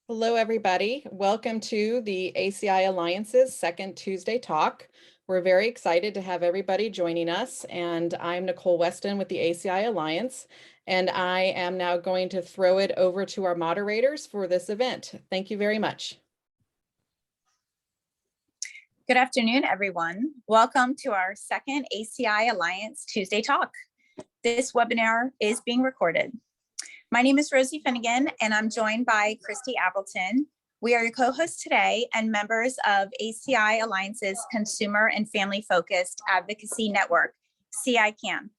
Hello, everybody. Welcome to the ACI Alliance's second Tuesday talk. We're very excited to have everybody joining us, and I'm Nicole Weston with the ACI Alliance, and I am now going to throw it over to our moderators for this event. Thank you very much. Good afternoon, everyone. Welcome to our second ACI Alliance Tuesday talk. This webinar is being recorded. My name is Rosie Finigan, and I'm joined by Kristi Appleton. We are your co-hosts today and members of ACI Alliance's Consumer and Family Focused Advocacy Network, CICAN.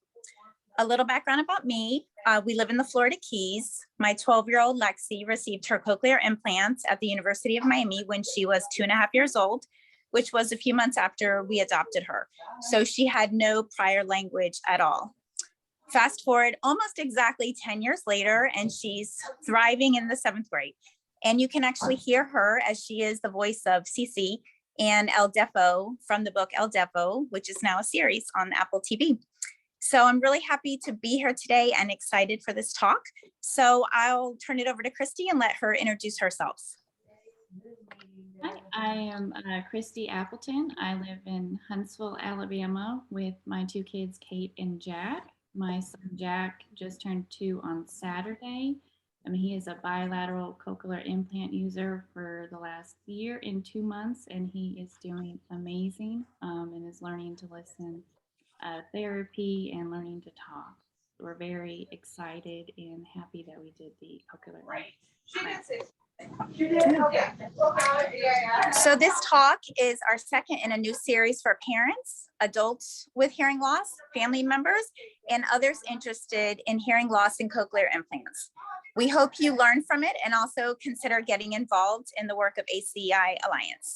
A little background about me. We live in the Florida Keys. My 12-year-old Lexi received her cochlear implants at the University of Miami when she was 2.5 years old, which was a few months after we adopted her. So she had no prior language at all. Fast forward almost exactly 10 years later, and she's thriving in the 7th grade. And you can actually hear her as she is the voice of Cece and El Defo from the book El Defo, which is now a series on Apple TV. So I'm really happy to be here today and excited for this talk. So I'll turn it over to Kristi and let her introduce herself. Hi, I am Kristi Appleton. I live in Huntsville, Alabama with my 2 kids, Kate and Jack. My son Jack just turned 2 on Saturday. He is a bilateral cochlear implant user for the last year and 2 months, and he is doing amazing and is learning to listen, therapy, and learning to talk. We're very excited and happy that we did the cochlear implant. So this talk is our second in a new series for parents, adults with hearing loss, family members, and others interested in hearing loss and cochlear implants. We hope you learn from it and also consider getting involved in the work of ACI Alliance.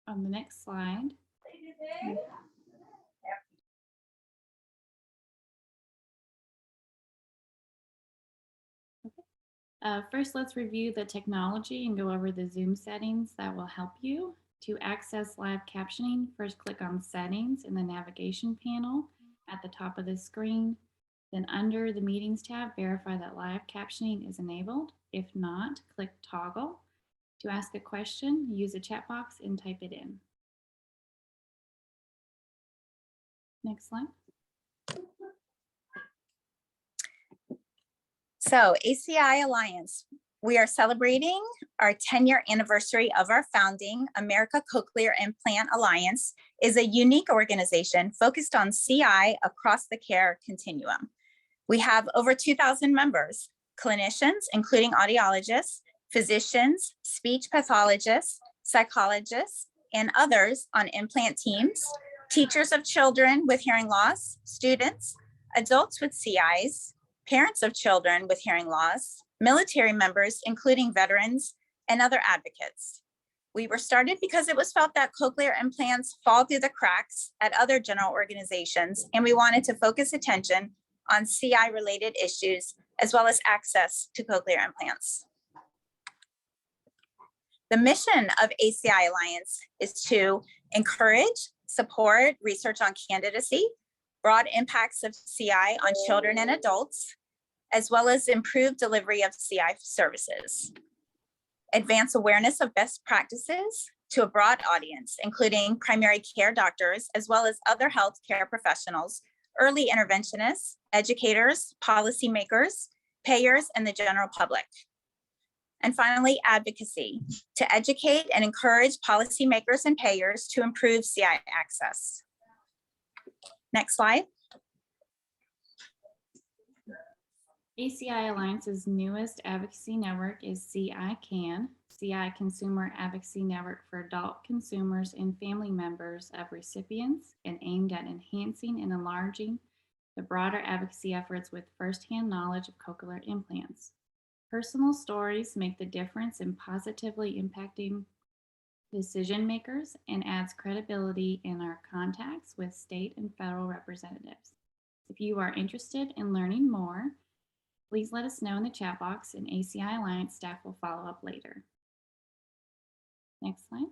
On the next slide. First, let's review the technology and go over the Zoom settings that will help you. To access live captioning, first click on Settings in the navigation panel at the top of the screen. Then under the Meetings tab, verify that live captioning is enabled. If not, click Toggle. To ask a question, use a chat box and type it in. Next slide. So ACI Alliance, we are celebrating our 10-year anniversary of our founding. America Cochlear Implant Alliance is a unique organization focused on CI across the care continuum. We have over 2,000 members, clinicians, including audiologists, physicians, speech pathologists, psychologists, and others on implant teams, teachers of children with hearing loss, students, adults with CIs, parents of children with hearing loss, military members, including veterans, and other advocates. We were started because it was felt that cochlear implants fall through the cracks at other general organizations, and we wanted to focus attention on CI-related issues, as well as access to cochlear implants. The mission of ACI Alliance is to encourage, support research on candidacy, broad impacts of CI on children and adults, as well as improve delivery of CI services. Advance awareness of best practices to a broad audience, including primary care doctors, as well as other healthcare professionals, early interventionists, educators, policymakers, payers, and the general public. And finally, advocacy, to educate and encourage policymakers and payers to improve CI access. Next slide. ACI Alliance's newest advocacy network is CICAN, CI Consumer Advocacy Network for adult consumers and family members of recipients, and aimed at enhancing and enlarging the broader advocacy efforts with firsthand knowledge of cochlear implants. Personal stories make the difference in positively impacting decision makers and adds credibility in our contacts with state and federal representatives. If you are interested in learning more, please let us know in the chat box, and ACI Alliance staff will follow up later. Next slide.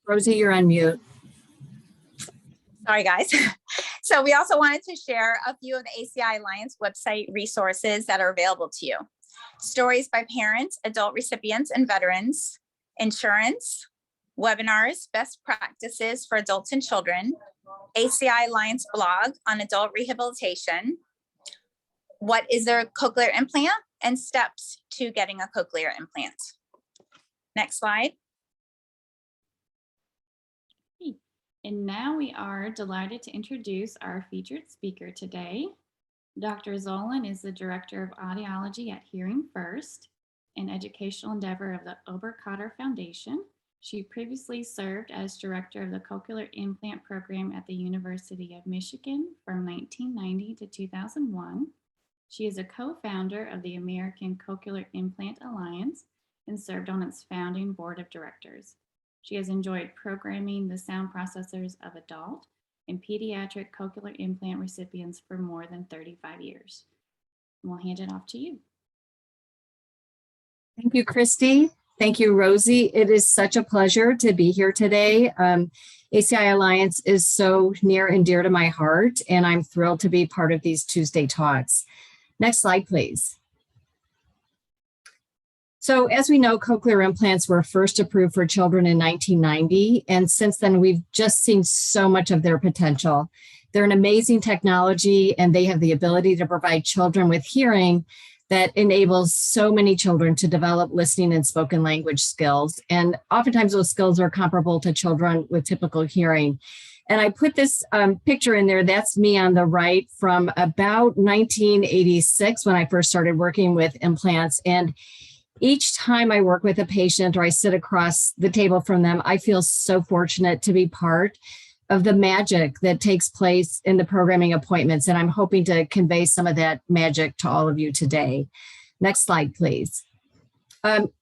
Rosie, you're on mute. Sorry, guys. So we also wanted to share a few of the ACI Alliance website resources that are available to you. Stories by parents, adult recipients, and veterans, insurance, webinars, best practices for adults and children, ACI Alliance blog on adult rehabilitation, what is a cochlear implant, and steps to getting a cochlear implant. Next slide. And now we are delighted to introduce our featured speaker today. Dr. Zwolan is the Director of Audiology at Hearing First, an educational endeavor of the Oberkotter Foundation. She previously served as Director of the Cochlear Implant Program at the University of Michigan from 1990 to 2001. She is a co-founder of the American Cochlear Implant Alliance and served on its founding board of directors. She has enjoyed programming the sound processors of adult and pediatric cochlear implant recipients for more than 35 years. And we'll hand it off to you. Thank you, Kristi. Thank you, Rosie. It is such a pleasure to be here today. ACI Alliance is so near and dear to my heart, and I'm thrilled to be part of these Tuesday talks. Next slide, please. So as we know, cochlear implants were first approved for children in 1990, and since then we've just seen so much of their potential. They're an amazing technology, and they have the ability to provide children with hearing that enables so many children to develop listening and spoken language skills. And oftentimes those skills are comparable to children with typical hearing. And I put this picture in there, that's me on the right from about 1986 when I first started working with implants. And each time I work with a patient or I sit across the table from them, I feel so fortunate to be part of the magic that takes place in the programming appointments. And I'm hoping to convey some of that magic to all of you today. Next slide, please.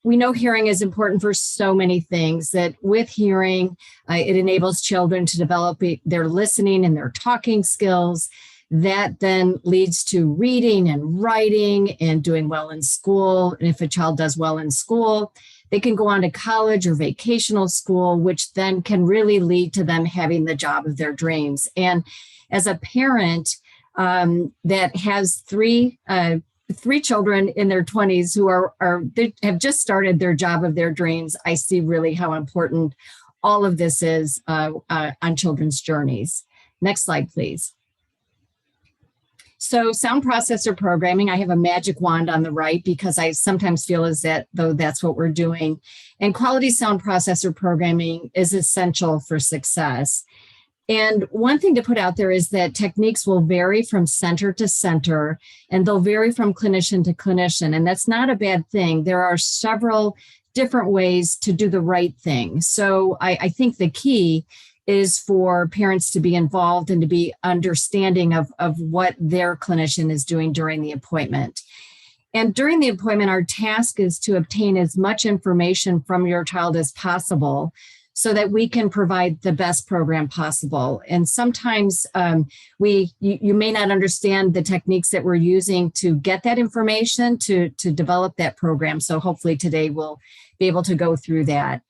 We know hearing is important for so many things, that with hearing, it enables children to develop their listening and their talking skills. That then leads to reading and writing and doing well in school. And if a child does well in school, they can go on to college or vocational school, which then can really lead to them having the job of their dreams. And as a parent that has three children in their 20s who they have just started their job of their dreams, I see really how important all of this is on children's journeys. Next slide, please. So sound processor programming, I have a magic wand on the right because I sometimes feel as though that's what we're doing. And quality sound processor programming is essential for success. And one thing to put out there is that techniques will vary from center to center, and they'll vary from clinician to clinician. And that's not a bad thing. There are several different ways to do the right thing. So I think the key is for parents to be involved and to be understanding of what their clinician is doing during the appointment. And during the appointment, our task is to obtain as much information from your child as possible so that we can provide the best program possible. And sometimes you may not understand the techniques that we're using to get that information to develop that program. So hopefully today we'll be able to go through that.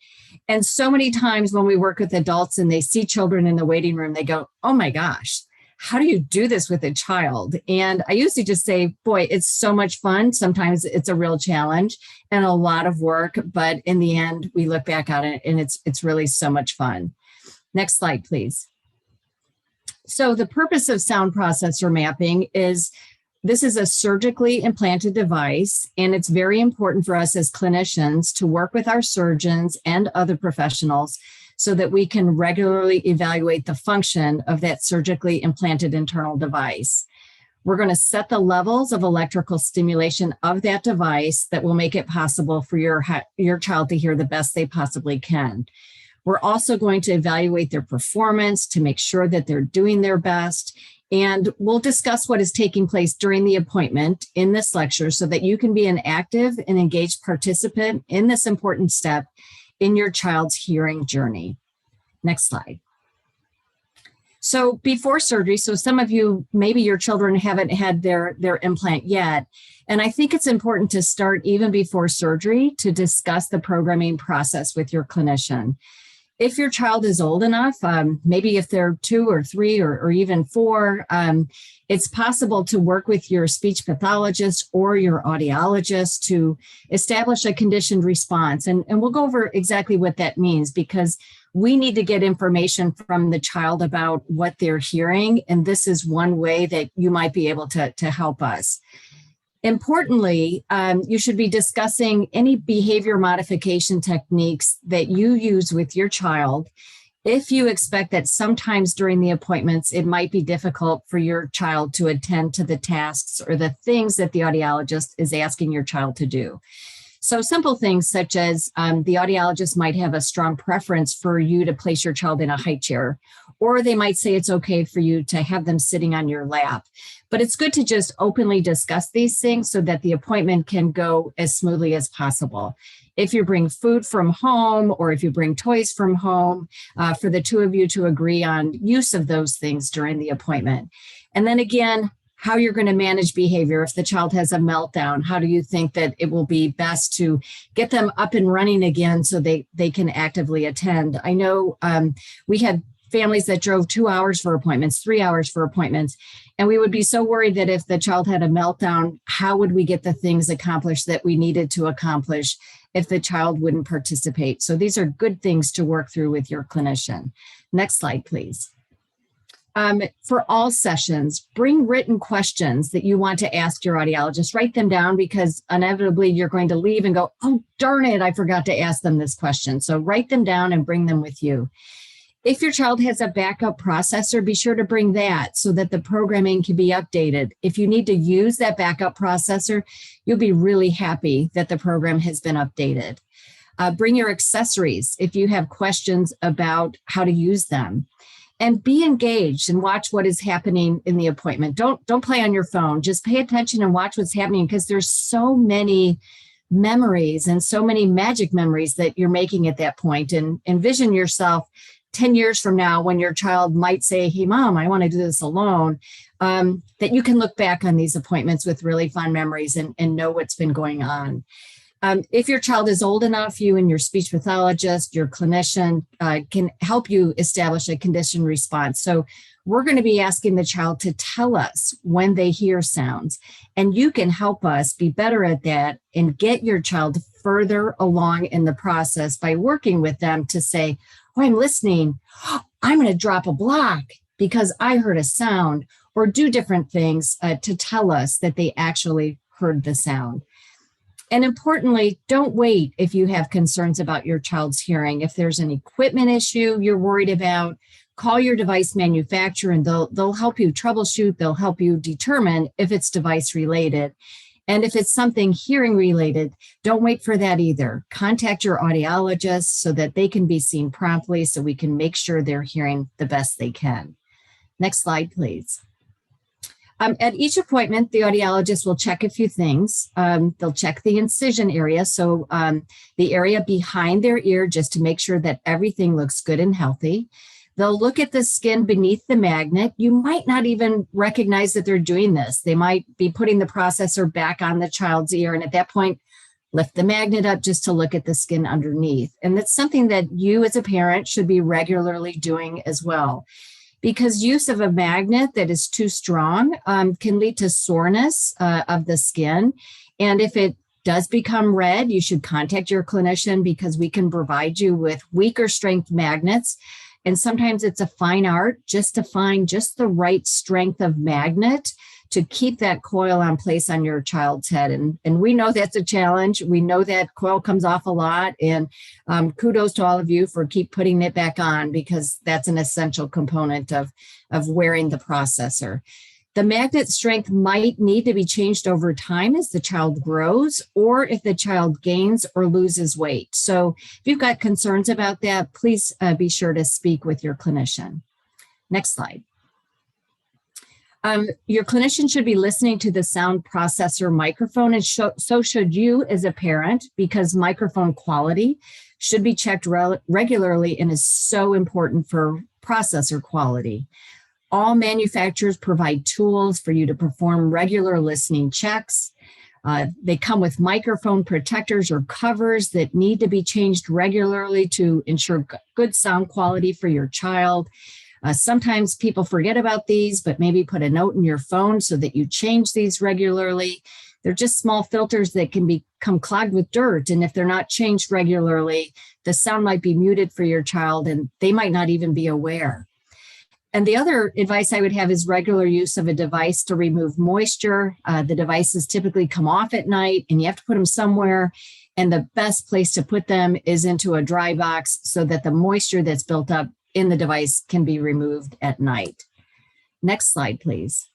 And so many times when we work with adults and they see children in the waiting room, they go, oh my gosh, how do you do this with a child? And I usually just say, boy, it's so much fun. Sometimes it's a real challenge and a lot of work, but in the end, we look back on it and it's really so much fun. Next slide, please. So the purpose of sound processor mapping is this is a surgically implanted device, and it's very important for us as clinicians to work with our surgeons and other professionals so that we can regularly evaluate the function of that surgically implanted internal device. We're going to set the levels of electrical stimulation of that device that will make it possible for your child to hear the best they possibly can. We're also going to evaluate their performance to make sure that they're doing their best. And we'll discuss what is taking place during the appointment in this lecture so that you can be an active and engaged participant in this important step in your child's hearing journey. Next slide. So before surgery, so some of you, maybe your children haven't had their implant yet. And I think it's important to start even before surgery to discuss the programming process with your clinician. If your child is old enough, maybe if they're 2 or 3 or even 4, it's possible to work with your speech pathologist or your audiologist to establish a conditioned response. And we'll go over exactly what that means, because we need to get information from the child about what they're hearing. And this is one way that you might be able to help us. Importantly, you should be discussing any behavior modification techniques that you use with your child. If you expect that sometimes during the appointments, it might be difficult for your child to attend to the tasks or the things that the audiologist is asking your child to do. So simple things such as the audiologist might have a strong preference for you to place your child in a high chair, or they might say it's okay for you to have them sitting on your lap. But it's good to just openly discuss these things so that the appointment can go as smoothly as possible. If you bring food from home or if you bring toys from home, for the two of you to agree on use of those things during the appointment. And then again, how you're going to manage behavior. If the child has a meltdown, how do you think that it will be best to get them up and running again so they can actively attend? I know we had families that drove 2 hours for appointments, 3 hours for appointments, and we would be so worried that if the child had a meltdown, how would we get the things accomplished that we needed to accomplish if the child wouldn't participate? So these are good things to work through with your clinician. Next slide, please. For all sessions, bring written questions that you want to ask your audiologist. Write them down, because inevitably you're going to leave and go, oh, darn it, I forgot to ask them this question. So write them down and bring them with you. If your child has a backup processor, be sure to bring that so that the programming can be updated. If you need to use that backup processor, you'll be really happy that the program has been updated. Bring your accessories if you have questions about how to use them. And be engaged and watch what is happening in the appointment. Don't play on your phone. Just pay attention and watch what's happening, because there's so many memories and so many magic memories that you're making at that point. And envision yourself 10 years from now when your child might say, hey, Mom, I want to do this alone, that you can look back on these appointments with really fond memories and know what's been going on. If your child is old enough, you and your speech pathologist, your clinician can help you establish a conditioned response. So we're going to be asking the child to tell us when they hear sounds, and you can help us be better at that and get your child further along in the process by working with them to say, oh, I'm listening. I'm going to drop a block because I heard a sound, or do different things to tell us that they actually heard the sound. And importantly, don't wait if you have concerns about your child's hearing. If there's an equipment issue you're worried about, call your device manufacturer and they'll help you troubleshoot. They'll help you determine if it's device related. And if it's something hearing related, don't wait for that either. Contact your audiologist so that they can be seen promptly so we can make sure they're hearing the best they can. Next slide, please. At each appointment, the audiologist will check a few things. They'll check the incision area, so the area behind their ear, just to make sure that everything looks good and healthy. They'll look at the skin beneath the magnet. You might not even recognize that they're doing this. They might be putting the processor back on the child's ear, and at that point, lift the magnet up just to look at the skin underneath. And that's something that you as a parent should be regularly doing as well, because use of a magnet that is too strong can lead to soreness of the skin. And if it does become red, you should contact your clinician, because we can provide you with weaker strength magnets. And sometimes it's a fine art just to find just the right strength of magnet to keep that coil on place on your child's head. And we know that's a challenge. We know that coil comes off a lot, and kudos to all of you for keep putting it back on, because that's an essential component of wearing the processor. The magnet strength might need to be changed over time as the child grows, or if the child gains or loses weight. So if you've got concerns about that, please be sure to speak with your clinician. Next slide. Your clinician should be listening to the sound processor microphone, and so should you as a parent, because microphone quality should be checked regularly and is so important for processor quality. All manufacturers provide tools for you to perform regular listening checks. They come with microphone protectors or covers that need to be changed regularly to ensure good sound quality for your child. Sometimes people forget about these, but maybe put a note in your phone so that you change these regularly. They're just small filters that can become clogged with dirt. And if they're not changed regularly, the sound might be muted for your child and they might not even be aware. And the other advice I would have is regular use of a device to remove moisture. The devices typically come off at night and you have to put them somewhere. And the best place to put them is into a dry box so that the moisture that's built up in the device can be removed at night. Next slide, please.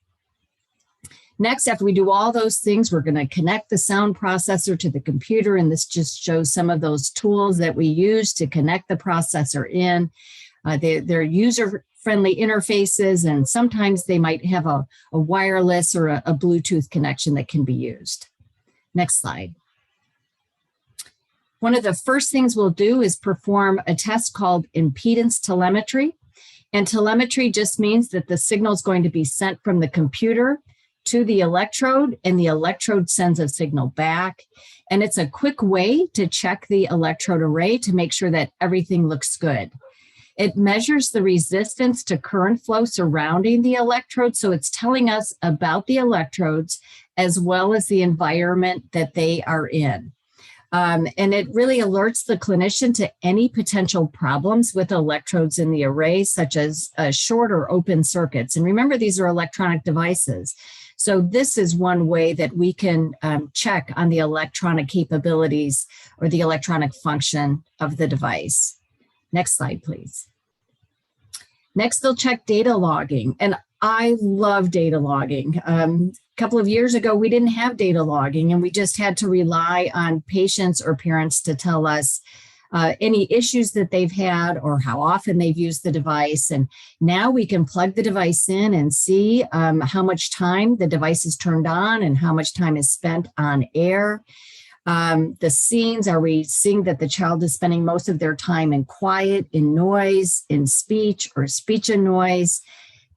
Next, after we do all those things, we're going to connect the sound processor to the computer. And this just shows some of those tools that we use to connect the processor in. They're user-friendly interfaces, and sometimes they might have a wireless or a Bluetooth connection that can be used. Next slide. One of the first things we'll do is perform a test called impedance telemetry. And telemetry just means that the signal is going to be sent from the computer to the electrode, and the electrode sends a signal back. And it's a quick way to check the electrode array to make sure that everything looks good. It measures the resistance to current flow surrounding the electrode. So it's telling us about the electrodes as well as the environment that they are in. And it really alerts the clinician to any potential problems with electrodes in the array, such as short or open circuits. And remember, these are electronic devices. So this is one way that we can check on the electronic capabilities or the electronic function of the device. Next slide, please. Next, they'll check data logging. And I love data logging. A couple of years ago, we didn't have data logging, and we just had to rely on patients or parents to tell us any issues that they've had or how often they've used the device. And now we can plug the device in and see how much time the device is turned on and how much time is spent on air. The scenes, are we seeing that the child is spending most of their time in quiet, in noise, in speech, or speech and noise?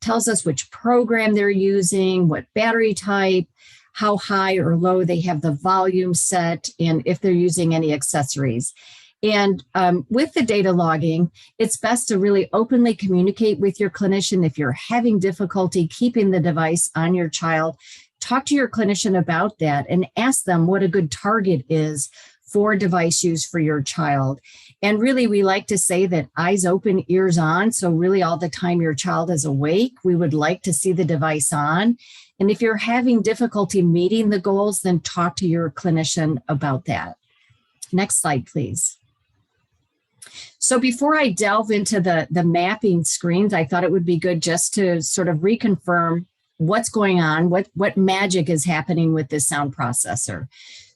Tells us which program they're using, what battery type, how high or low they have the volume set, and if they're using any accessories. And with the data logging, it's best to really openly communicate with your clinician. If you're having difficulty keeping the device on your child, talk to your clinician about that and ask them what a good target is for device use for your child. And really, we like to say that eyes open, ears on. So really all the time your child is awake, we would like to see the device on. And if you're having difficulty meeting the goals, then talk to your clinician about that. Next slide, please. So before I delve into the mapping screens, I thought it would be good just to sort of reconfirm what's going on, what magic is happening with this sound processor.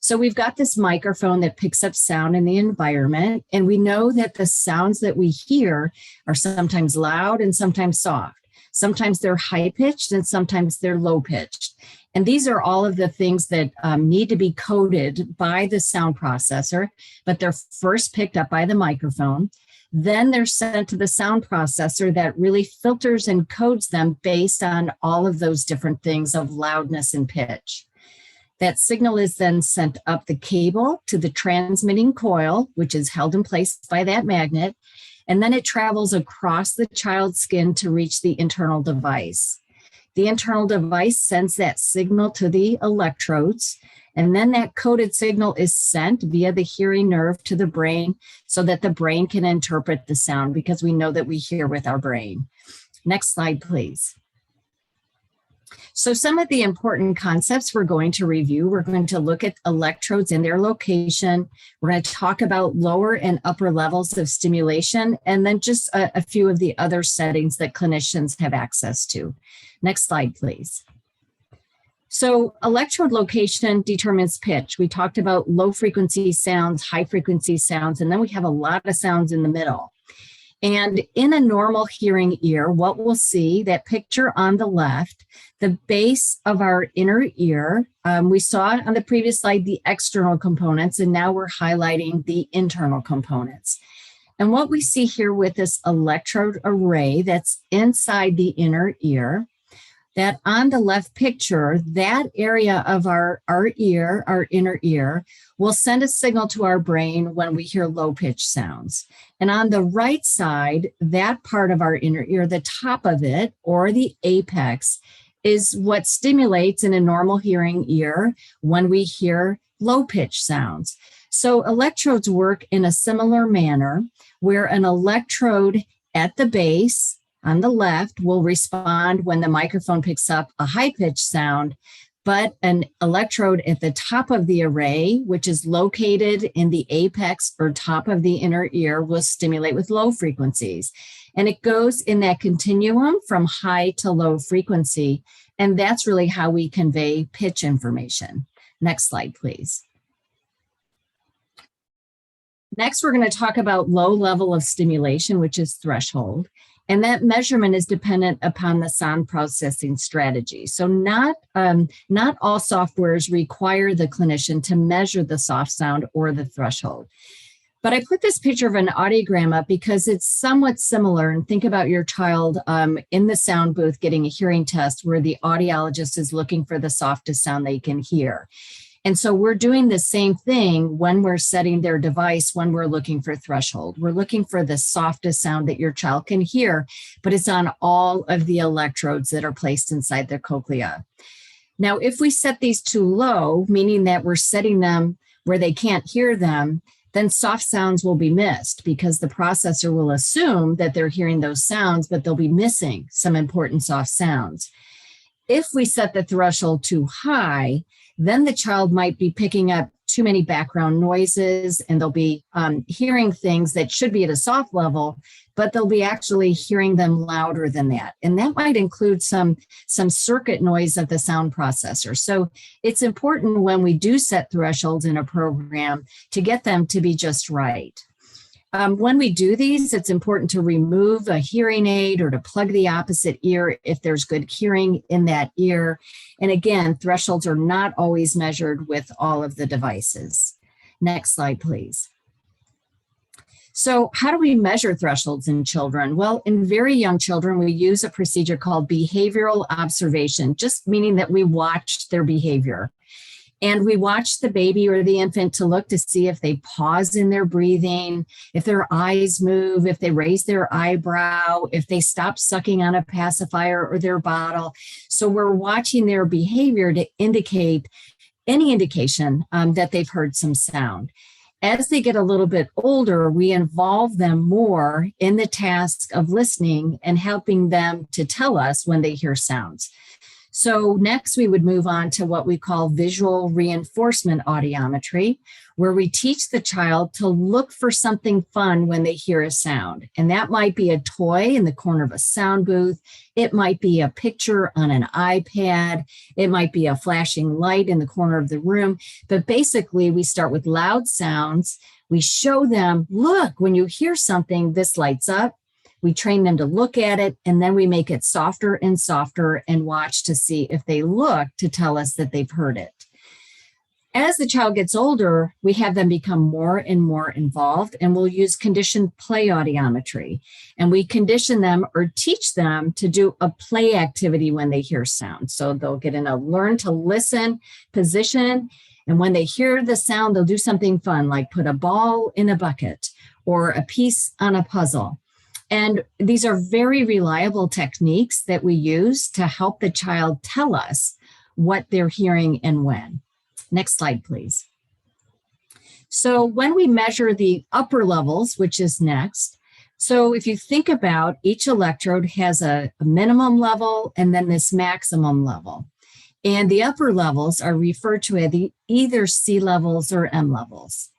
So we've got this microphone that picks up sound in the environment, and we know that the sounds that we hear are sometimes loud and sometimes soft. Sometimes they're high-pitched and sometimes they're low-pitched. And these are all of the things that need to be coded by the sound processor, but they're first picked up by the microphone. Then they're sent to the sound processor that really filters and codes them based on all of those different things of loudness and pitch. That signal is then sent up the cable to the transmitting coil, which is held in place by that magnet, and then it travels across the child's skin to reach the internal device. The internal device sends that signal to the electrodes, and then that coded signal is sent via the hearing nerve to the brain so that the brain can interpret the sound, because we know that we hear with our brain. Next slide, please. So some of the important concepts we're going to review, we're going to look at electrodes and their location. We're going to talk about lower and upper levels of stimulation, and then just a few of the other settings that clinicians have access to. Next slide, please. So electrode location determines pitch. We talked about low frequency sounds, high frequency sounds, and then we have a lot of sounds in the middle. And in a normal hearing ear, what we'll see, that picture on the left, the base of our inner ear, we saw on the previous slide the external components, and now we're highlighting the internal components. And what we see here with this electrode array that's inside the inner ear, that on the left picture, that area of our ear, our inner ear, will send a signal to our brain when we hear low-pitched sounds. And on the right side, that part of our inner ear, the top of it, or the apex, is what stimulates in a normal hearing ear when we hear low-pitched sounds. So electrodes work in a similar manner, where an electrode at the base on the left will respond when the microphone picks up a high-pitched sound, but an electrode at the top of the array, which is located in the apex or top of the inner ear, will stimulate with low frequencies. And it goes in that continuum from high to low frequency, and that's really how we convey pitch information. Next slide, please. Next, we're going to talk about low level of stimulation, which is threshold. And that measurement is dependent upon the sound processing strategy. So not all softwares require the clinician to measure the soft sound or the threshold. But I put this picture of an audiogram up because it's somewhat similar. And think about your child in the sound booth getting a hearing test where the audiologist is looking for the softest sound they can hear. And so we're doing the same thing when we're setting their device, when we're looking for threshold. We're looking for the softest sound that your child can hear, but it's on all of the electrodes that are placed inside their cochlea. Now, if we set these too low, meaning that we're setting them where they can't hear them, then soft sounds will be missed because the processor will assume that they're hearing those sounds, but they'll be missing some important soft sounds. If we set the threshold too high, then the child might be picking up too many background noises and they'll be hearing things that should be at a soft level, but they'll be actually hearing them louder than that. And that might include some circuit noise of the sound processor. So it's important when we do set thresholds in a program to get them to be just right. When we do these, it's important to remove a hearing aid or to plug the opposite ear if there's good hearing in that ear. And again, thresholds are not always measured with all of the devices. Next slide, please. So how do we measure thresholds in children? Well, in very young children, we use a procedure called behavioral observation, just meaning that we watch their behavior. And we watch the baby or the infant to look to see if they pause in their breathing, if their eyes move, if they raise their eyebrow, if they stop sucking on a pacifier or their bottle. So we're watching their behavior to indicate any indication that they've heard some sound. As they get a little bit older, we involve them more in the task of listening and helping them to tell us when they hear sounds. So next we would move on to what we call visual reinforcement audiometry, where we teach the child to look for something fun when they hear a sound. And that might be a toy in the corner of a sound booth. It might be a picture on an iPad. It might be a flashing light in the corner of the room. But basically we start with loud sounds. We show them, look, when you hear something, this lights up. We train them to look at it, and then we make it softer and softer and watch to see if they look to tell us that they've heard it. As the child gets older, we have them become more and more involved, and we'll use conditioned play audiometry. And we condition them or teach them to do a play activity when they hear sound. So they'll get in a learn to listen position, and when they hear the sound, they'll do something fun, like put a ball in a bucket or a piece on a puzzle. And these are very reliable techniques that we use to help the child tell us what they're hearing and when. Next slide, please. So when we measure the upper levels, which is next, so if you think about each electrode has a minimum level and then this maximum level. And the upper levels are referred to as either C levels or M levels.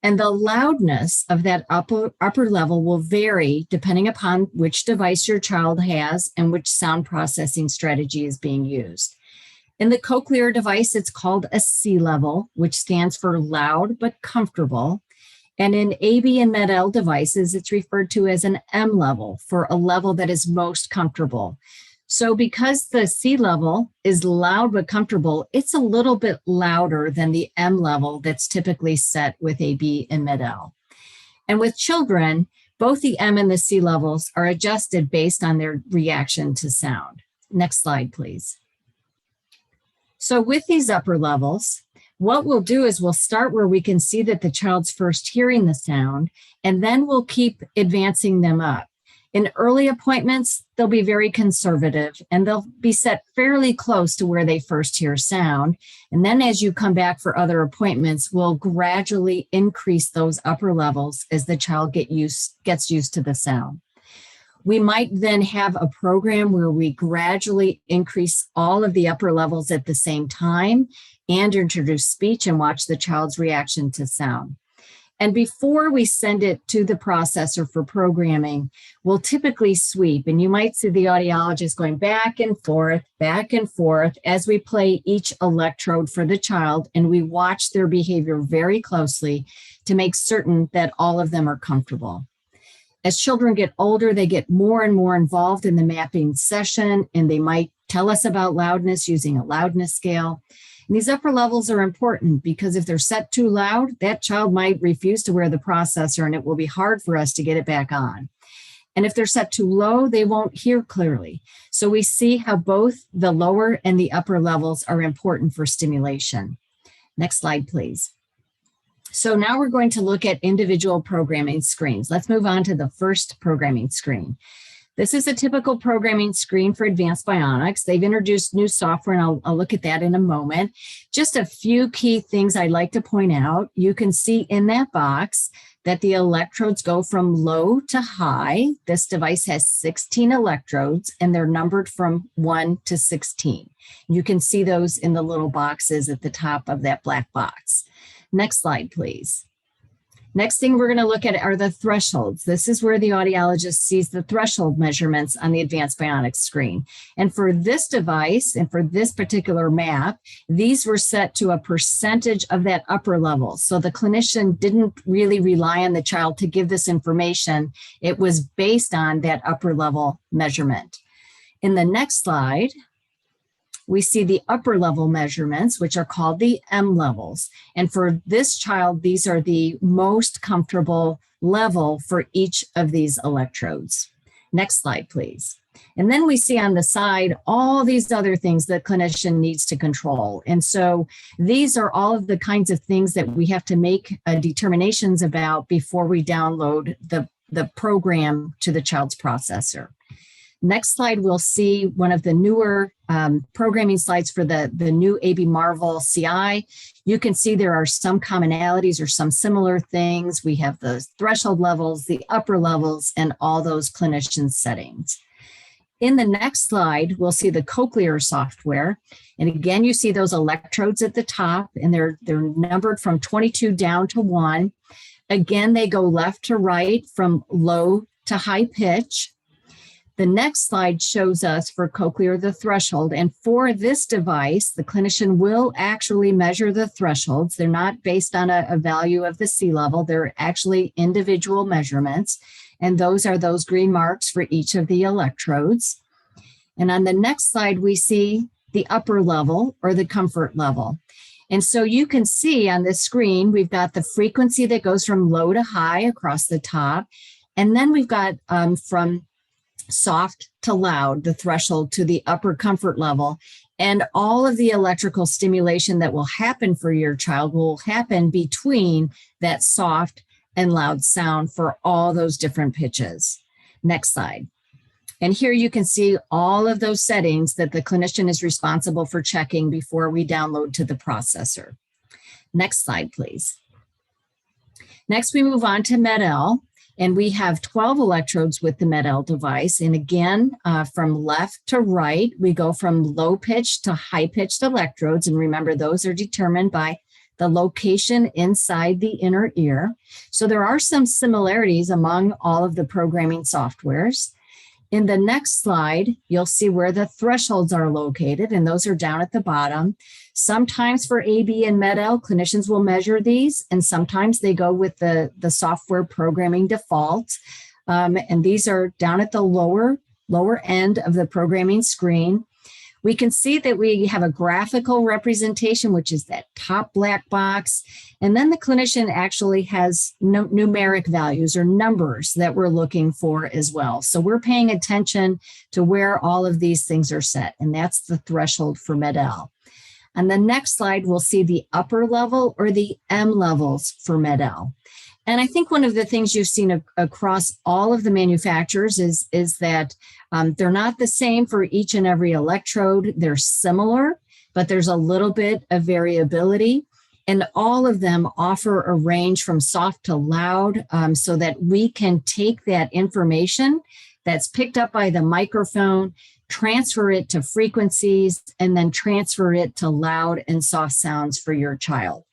And the loudness of that upper level will vary depending upon which device your child has and which sound processing strategy is being used. In the Cochlear device, it's called a C level, which stands for loud but comfortable. And in AB and Med-L devices, it's referred to as an M level, for a level that is most comfortable. So because the C level is loud but comfortable, it's a little bit louder than the M level that's typically set with AB and Med-L. And with children, both the M and the C levels are adjusted based on their reaction to sound. Next slide, please. So with these upper levels, what we'll do is we'll start where we can see that the child's first hearing the sound, and then we'll keep advancing them up. In early appointments, they'll be very conservative and they'll be set fairly close to where they first hear sound. And then as you come back for other appointments, we'll gradually increase those upper levels as the child gets used to the sound. We might then have a program where we gradually increase all of the upper levels at the same time and introduce speech and watch the child's reaction to sound. And before we send it to the processor for programming, we'll typically sweep, and you might see the audiologist going back and forth as we play each electrode for the child, and we watch their behavior very closely to make certain that all of them are comfortable. As children get older, they get more and more involved in the mapping session, and they might tell us about loudness using a loudness scale. And these upper levels are important because if they're set too loud, that child might refuse to wear the processor and it will be hard for us to get it back on. And if they're set too low, they won't hear clearly. So we see how both the lower and the upper levels are important for stimulation. Next slide, please. So now we're going to look at individual programming screens. Let's move on to the first programming screen. This is a typical programming screen for advanced bionics. They've introduced new software, and I'll look at that in a moment. Just a few key things I'd like to point out. You can see in that box that the electrodes go from low to high. This device has 16 electrodes, and they're numbered from 1 to 16. You can see those in the little boxes at the top of that black box. Next slide, please. Next thing we're going to look at are the thresholds. This is where the audiologist sees the threshold measurements on the advanced bionics screen. And for this device and for this particular map, these were set to a percentage of that upper level. So the clinician didn't really rely on the child to give this information. It was based on that upper level measurement. In the next slide, we see the upper level measurements, which are called the M levels. And for this child, these are the most comfortable level for each of these electrodes. Next slide, please. And then we see on the side all these other things that clinician needs to control. And so these are all of the kinds of things that we have to make determinations about before we download the program to the child's processor. Next slide, we'll see one of the newer programming slides for the new AB Marvel CI. You can see there are some commonalities or some similar things. We have the threshold levels, the upper levels, and all those clinician settings. In the next slide, we'll see the Cochlear software. And again, you see those electrodes at the top, and they're numbered from 22 down to 1. Again, they go left to right from low to high pitch. The next slide shows us for Cochlear the threshold. And for this device, the clinician will actually measure the thresholds. They're not based on a value of the C level. They're actually individual measurements. And those are those green marks for each of the electrodes. And on the next slide, we see the upper level or the comfort level. And so you can see on this screen, we've got the frequency that goes from low to high across the top. And then we've got from soft to loud, the threshold to the upper comfort level. And all of the electrical stimulation that will happen for your child will happen between that soft and loud sound for all those different pitches. Next slide. And here you can see all of those settings that the clinician is responsible for checking before we download to the processor. Next slide, please. Next, we move on to MED-EL. And we have 12 electrodes with the MED-EL device. And again, from left to right, we go from low pitch to high pitched electrodes. And remember, those are determined by the location inside the inner ear. So there are some similarities among all of the programming softwares. In the next slide, you'll see where the thresholds are located, and those are down at the bottom. Sometimes for AB and MED-EL, clinicians will measure these, and sometimes they go with the software programming default. And these are down at the lower end of the programming screen. We can see that we have a graphical representation, which is that top black box. And then the clinician actually has numeric values or numbers that we're looking for as well. So we're paying attention to where all of these things are set, and that's the threshold for Med-El. On the next slide, we'll see the upper level or the M levels for Med-El. And I think one of the things you've seen across all of the manufacturers is that they're not the same for each and every electrode. They're similar, but there's a little bit of variability. And all of them offer a range from soft to loud so that we can take that information that's picked up by the microphone, transfer it to frequencies, and then transfer it to loud and soft sounds for your child.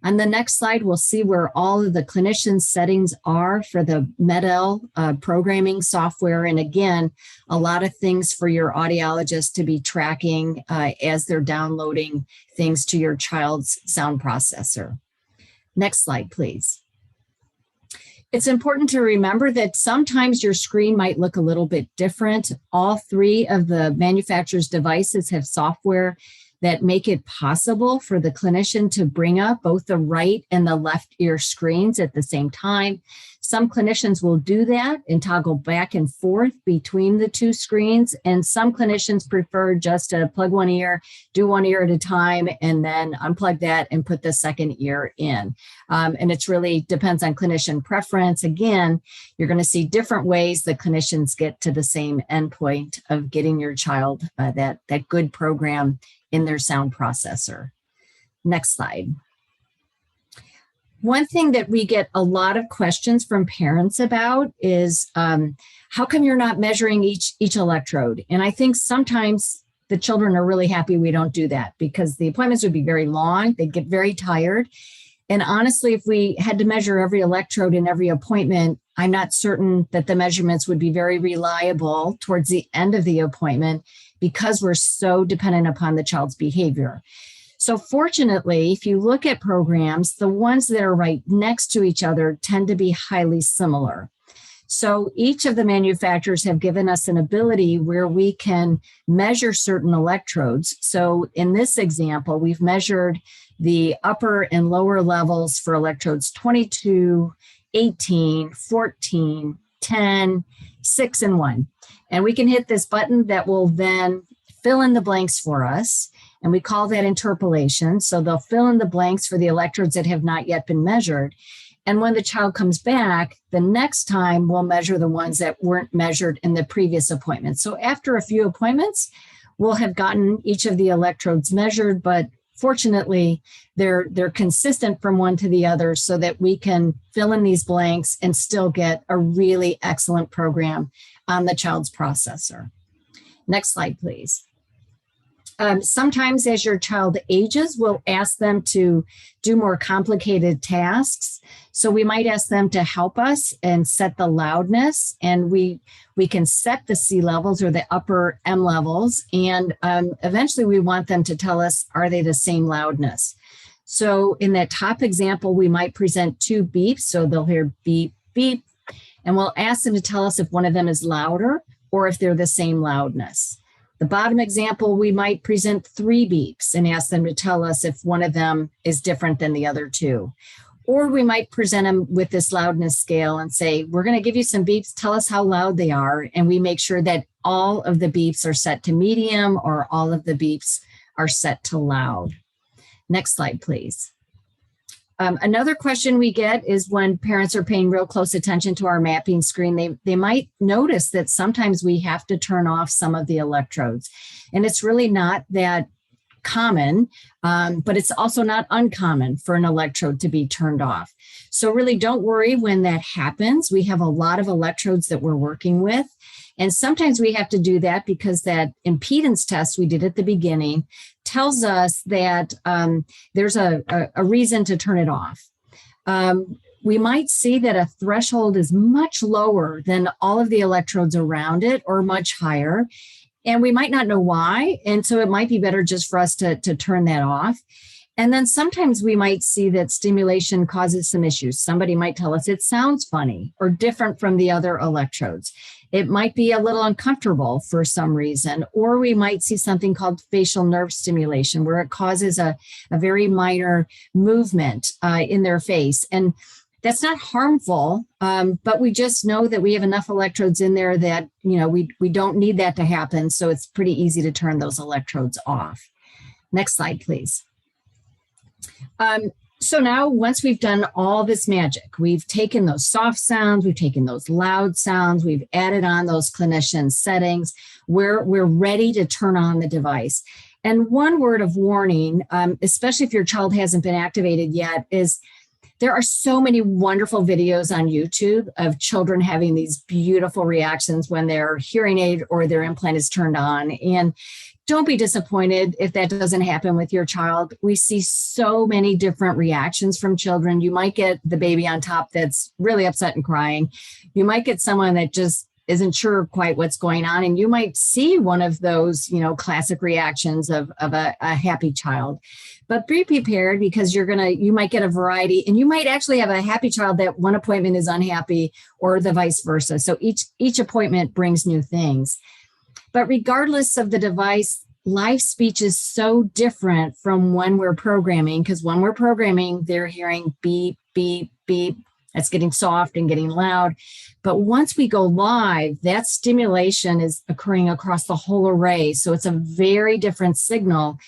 On the next slide, we'll see where all of the clinician settings are for the Med-El programming software. And again, a lot of things for your audiologist to be tracking as they're downloading things to your child's sound processor. Next slide, please. It's important to remember that sometimes your screen might look a little bit different. All three of the manufacturer's devices have software that make it possible for the clinician to bring up both the right and the left ear screens at the same time. Some clinicians will do that and toggle back and forth between the two screens, and some clinicians prefer just to plug one ear, do one ear at a time, and then unplug that and put the second ear in. And it's really depends on clinician preference. Again, you're going to see different ways that clinicians get to the same endpoint of getting your child that good program in their sound processor. Next slide. One thing that we get a lot of questions from parents about is how come you're not measuring each electrode? And I think sometimes the children are really happy we don't do that because the appointments would be very long. They'd get very tired. And honestly, if we had to measure every electrode in every appointment, I'm not certain that the measurements would be very reliable towards the end of the appointment because we're so dependent upon the child's behavior. So fortunately, if you look at programs, the ones that are right next to each other tend to be highly similar. So each of the manufacturers have given us an ability where we can measure certain electrodes. So in this example, we've measured the upper and lower levels for electrodes 22, 18, 14, 10, 6, and 1. And we can hit this button that will then fill in the blanks for us. And we call that interpolation. So they'll fill in the blanks for the electrodes that have not yet been measured. And when the child comes back, the next time we'll measure the ones that weren't measured in the previous appointment. So after a few appointments, we'll have gotten each of the electrodes measured, but fortunately, they're consistent from one to the other so that we can fill in these blanks and still get a really excellent program on the child's processor. Next slide, please. Sometimes as your child ages, we'll ask them to do more complicated tasks. So we might ask them to help us and set the loudness, and we can set the C levels or the upper M levels. And eventually we want them to tell us, are they the same loudness? So in that top example, we might present two beeps. So they'll hear beep, beep, and we'll ask them to tell us if one of them is louder or if they're the same loudness. The bottom example, we might present three beeps and ask them to tell us if one of them is different than the other two. Or we might present them with this loudness scale and say, we're going to give you some beeps, tell us how loud they are. And we make sure that all of the beeps are set to medium or all of the beeps are set to loud. Next slide, please. Another question we get is when parents are paying real close attention to our mapping screen, they might notice that sometimes we have to turn off some of the electrodes. And it's really not that common, but it's also not uncommon for an electrode to be turned off. So really don't worry when that happens. We have a lot of electrodes that we're working with. And sometimes we have to do that because that impedance test we did at the beginning tells us that there's a reason to turn it off. We might see that a threshold is much lower than all of the electrodes around it or much higher. And we might not know why. And so it might be better just for us to turn that off. And then sometimes we might see that stimulation causes some issues. Somebody might tell us it sounds funny or different from the other electrodes. It might be a little uncomfortable for some reason, or we might see something called facial nerve stimulation, where it causes a very minor movement in their face. And that's not harmful, but we just know that we have enough electrodes in there that, we don't need that to happen. So it's pretty easy to turn those electrodes off. Next slide, please. So now, once we've done all this magic, we've taken those soft sounds, we've taken those loud sounds, we've added on those clinician settings, we're ready to turn on the device. And one word of warning, especially if your child hasn't been activated yet, is there are so many wonderful videos on YouTube of children having these beautiful reactions when their hearing aid or their implant is turned on. And don't be disappointed if that doesn't happen with your child. We see so many different reactions from children. You might get the baby on top that's really upset and crying. You might get someone that just isn't sure quite what's going on. And you might see one of those, classic reactions of a happy child. But be prepared, because you might get a variety, and you might actually have a happy child that one appointment is unhappy, or the vice versa. So each appointment brings new things. But regardless of the device, live speech is so different from when we're programming, because when we're programming, they're hearing beep, beep, beep. That's getting soft and getting loud. But once we go live, that stimulation is occurring across the whole array. So it's a very different signal.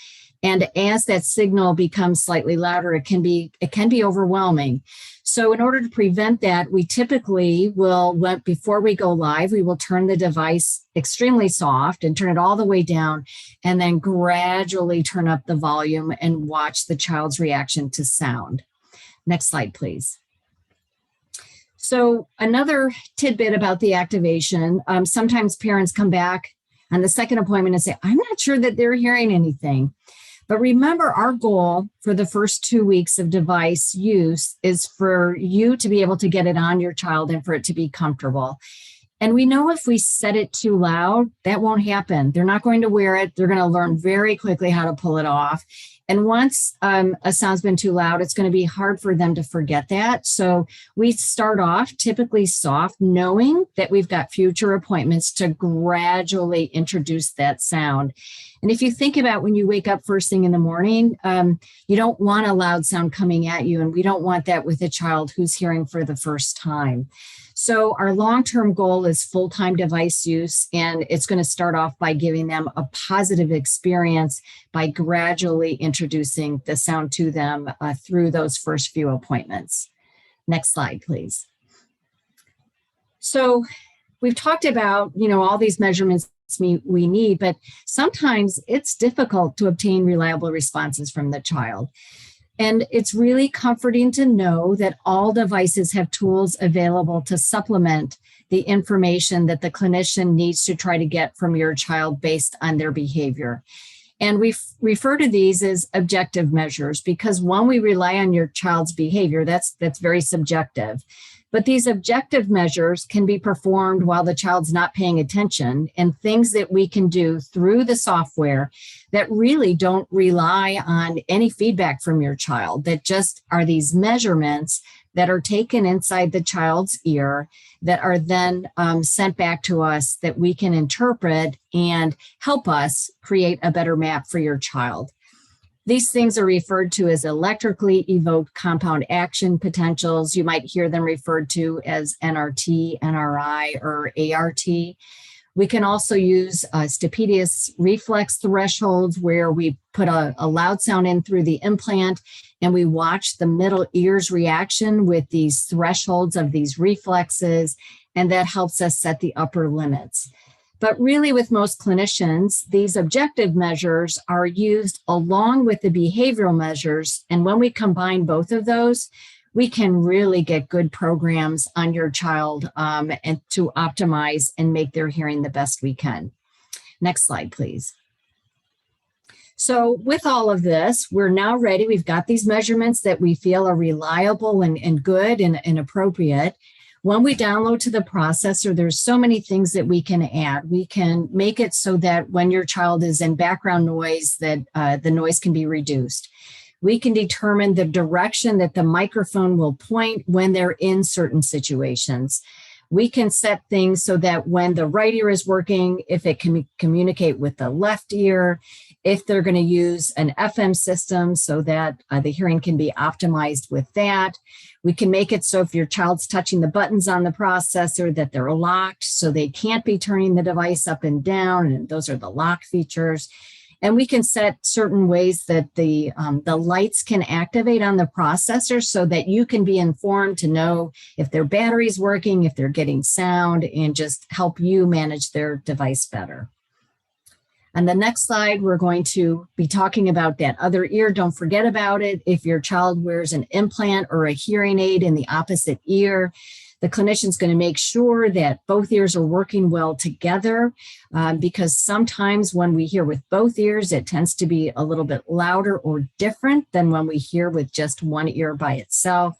And as that signal becomes slightly louder, it can be overwhelming. So in order to prevent that, we typically before we go live, we will turn the device extremely soft and turn it all the way down, and then gradually turn up the volume and watch the child's reaction to sound. Next slide, please. So another tidbit about the activation, sometimes parents come back on the second appointment and say, I'm not sure that they're hearing anything. But remember, our goal for the first 2 weeks of device use is for you to be able to get it on your child and for it to be comfortable. And we know if we set it too loud, that won't happen. They're not going to wear it. They're going to learn very quickly how to pull it off. And once a sound's been too loud, it's going to be hard for them to forget that. So we start off typically soft, knowing that we've got future appointments to gradually introduce that sound. And if you think about when you wake up first thing in the morning, you don't want a loud sound coming at you. And we don't want that with a child who's hearing for the first time. So our long-term goal is full-time device use, and it's going to start off by giving them a positive experience by gradually introducing the sound to them through those first few appointments. Next slide, please. So we've talked about, all these measurements we need, but sometimes it's difficult to obtain reliable responses from the child. And it's really comforting to know that all devices have tools available to supplement the information that the clinician needs to try to get from your child based on their behavior. And we refer to these as objective measures, because when we rely on your child's behavior, that's very subjective. But these objective measures can be performed while the child's not paying attention, and things that we can do through the software that really don't rely on any feedback from your child, that just are these measurements that are taken inside the child's ear that are then sent back to us that we can interpret and help us create a better map for your child. These things are referred to as electrically evoked compound action potentials. You might hear them referred to as NRT, NRI, or ART. We can also use stapedius reflex thresholds, where we put a loud sound in through the implant and we watch the middle ear's reaction with these thresholds of these reflexes, and that helps us set the upper limits. But really, with most clinicians, these objective measures are used along with the behavioral measures. And when we combine both of those, we can really get good programs on your child and to optimize and make their hearing the best we can. Next slide, please. So with all of this, we're now ready. We've got these measurements that we feel are reliable and good and appropriate. When we download to the processor, there's so many things that we can add. We can make it so that when your child is in background noise, that the noise can be reduced. We can determine the direction that the microphone will point when they're in certain situations. We can set things so that when the right ear is working, if it can communicate with the left ear, if they're going to use an FM system so that the hearing can be optimized with that. We can make it so if your child's touching the buttons on the processor that they're locked, so they can't be turning the device up and down, and those are the lock features. And we can set certain ways that the lights can activate on the processor so that you can be informed to know if their battery's working, if they're getting sound, and just help you manage their device better. On the next slide, we're going to be talking about that other ear. Don't forget about it. If your child wears an implant or a hearing aid in the opposite ear, the clinician's going to make sure that both ears are working well together, because sometimes when we hear with both ears, it tends to be a little bit louder or different than when we hear with just one ear by itself.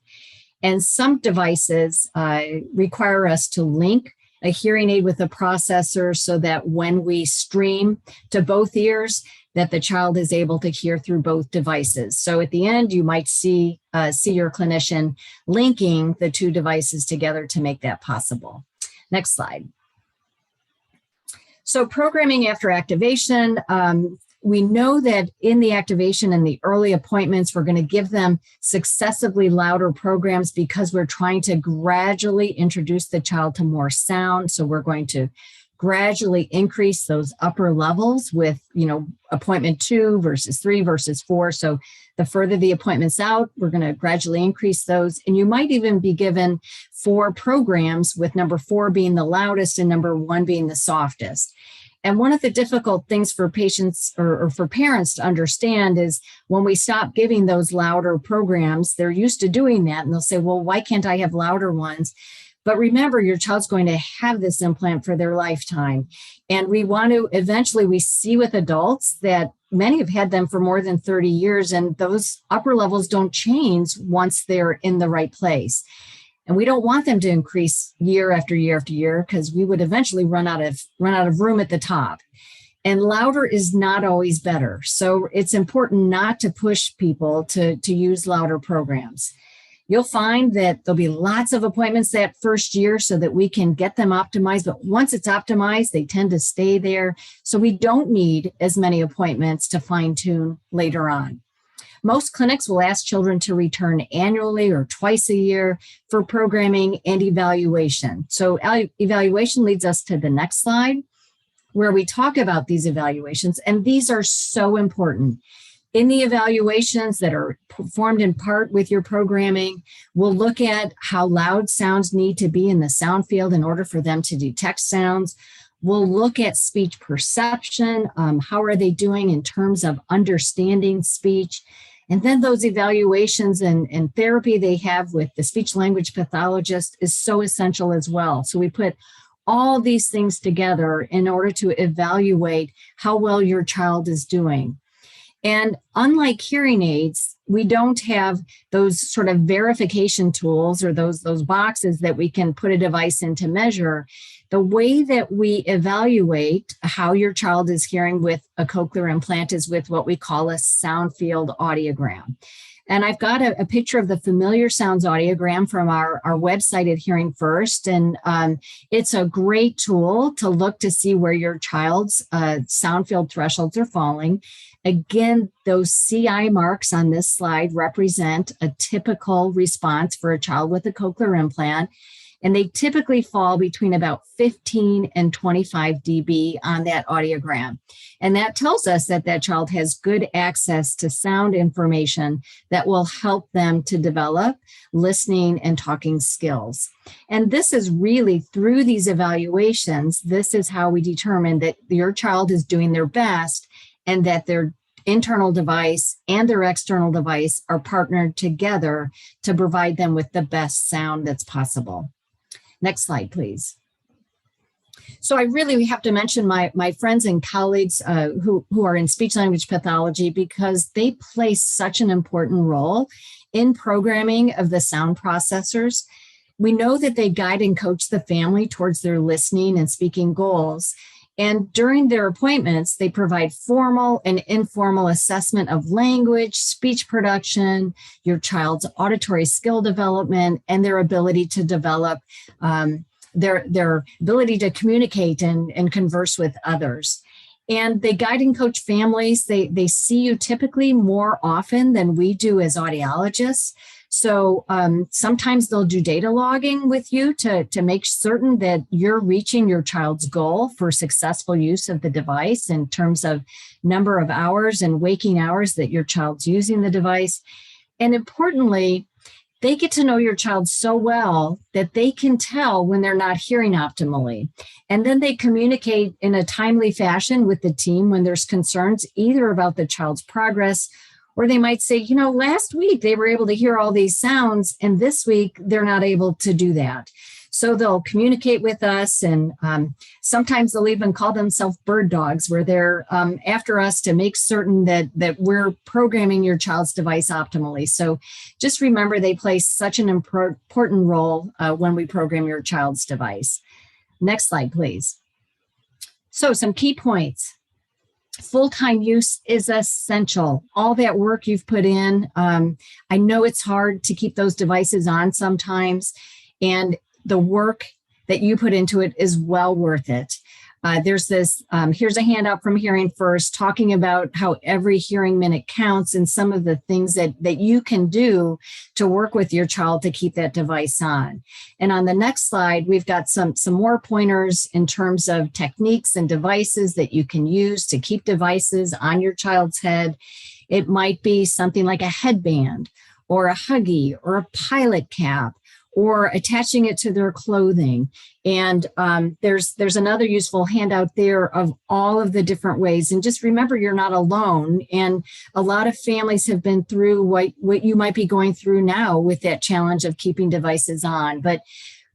And some devices require us to link a hearing aid with a processor so that when we stream to both ears, that the child is able to hear through both devices. So at the end, you might see your clinician linking the two devices together to make that possible. Next slide. So programming after activation, we know that in the activation and the early appointments, we're going to give them successively louder programs because we're trying to gradually introduce the child to more sound. So we're going to gradually increase those upper levels with, appointment 2 versus 3 versus 4. So the further the appointment's out, we're going to gradually increase those. And you might even be given 4 programs, with number 4 being the loudest and number 1 being the softest. And one of the difficult things for patients or for parents to understand is when we stop giving those louder programs, they're used to doing that. And they'll say, well, why can't I have louder ones? But remember, your child's going to have this implant for their lifetime. And we want to eventually, we see with adults that many have had them for more than 30 years, and those upper levels don't change once they're in the right place. And we don't want them to increase year after year after year, because we would eventually run out of room at the top. And louder is not always better. So it's important not to push people to use louder programs. You'll find that there'll be lots of appointments that first year so that we can get them optimized. But once it's optimized, they tend to stay there. So we don't need as many appointments to fine tune later on. Most clinics will ask children to return annually or twice a year for programming and evaluation. So evaluation leads us to the next slide, where we talk about these evaluations. And these are so important. In the evaluations that are performed in part with your programming, we'll look at how loud sounds need to be in the sound field in order for them to detect sounds. We'll look at speech perception. How are they doing in terms of understanding speech? And then those evaluations and therapy they have with the speech language pathologist is so essential as well. So we put all these things together in order to evaluate how well your child is doing. And unlike hearing aids, we don't have those sort of verification tools or those boxes that we can put a device in to measure. The way that we evaluate how your child is hearing with a cochlear implant is with what we call a sound field audiogram. And I've got a picture of the familiar sounds audiogram from our website at Hearing First. And it's a great tool to look to see where your child's sound field thresholds are falling. Again, those CI marks on this slide represent a typical response for a child with a cochlear implant. And they typically fall between about 15 and 25 dB on that audiogram. And that tells us that that child has good access to sound information that will help them to develop listening and talking skills. And this is really through these evaluations, this is how we determine that your child is doing their best and that their internal device and their external device are partnered together to provide them with the best sound that's possible. Next slide, please. So I really have to mention my friends and colleagues who are in speech language pathology, because they play such an important role in programming of the sound processors. We know that they guide and coach the family towards their listening and speaking goals. And during their appointments, they provide formal and informal assessment of language, speech production, your child's auditory skill development, and their ability to develop their ability to communicate and converse with others. And they guide and coach families. They see you typically more often than we do as audiologists. So sometimes they'll do data logging with you to make certain that you're reaching your child's goal for successful use of the device in terms of number of hours and waking hours that your child's using the device. And importantly, they get to know your child so well that they can tell when they're not hearing optimally. And then they communicate in a timely fashion with the team when there's concerns either about the child's progress, or they might say, you know, last week they were able to hear all these sounds and this week they're not able to do that. So they'll communicate with us, and sometimes they'll even call themselves bird dogs, where they're after us to make certain that we're programming your child's device optimally. So just remember, they play such an important role when we program your child's device. Next slide, please. So some key points. Full-time use is essential. All that work you've put in, I know it's hard to keep those devices on sometimes, and the work that you put into it is well worth it. There's this, here's a handout from Hearing First talking about how every hearing minute counts and some of the things that you can do to work with your child to keep that device on. And on the next slide, we've got some more pointers in terms of techniques and devices that you can use to keep devices on your child's head. It might be something like a headband or a Huggy or a pilot cap, or attaching it to their clothing. And there's another useful handout there of all of the different ways. And just remember, you're not alone. And a lot of families have been through what you might be going through now with that challenge of keeping devices on. But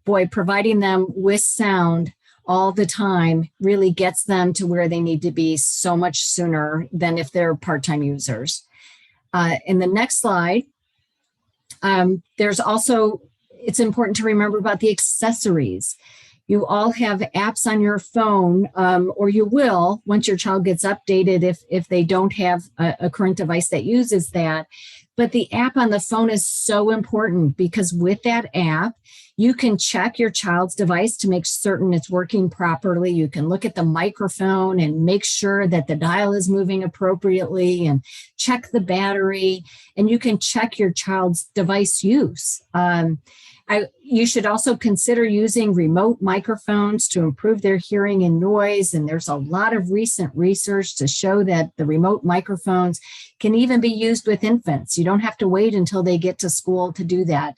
boy, providing them with sound all the time really gets them to where they need to be so much sooner than if they're part-time users. In the next slide, there's also, it's important to remember about the accessories. You all have apps on your phone, or you will once your child gets updated if they don't have a current device that uses that. But the app on the phone is so important because with that app, you can check your child's device to make certain it's working properly. You can look at the microphone and make sure that the dial is moving appropriately and check the battery, and you can check your child's device use. You should also consider using remote microphones to improve their hearing and noise. And there's a lot of recent research to show that the remote microphones can even be used with infants. You don't have to wait until they get to school to do that.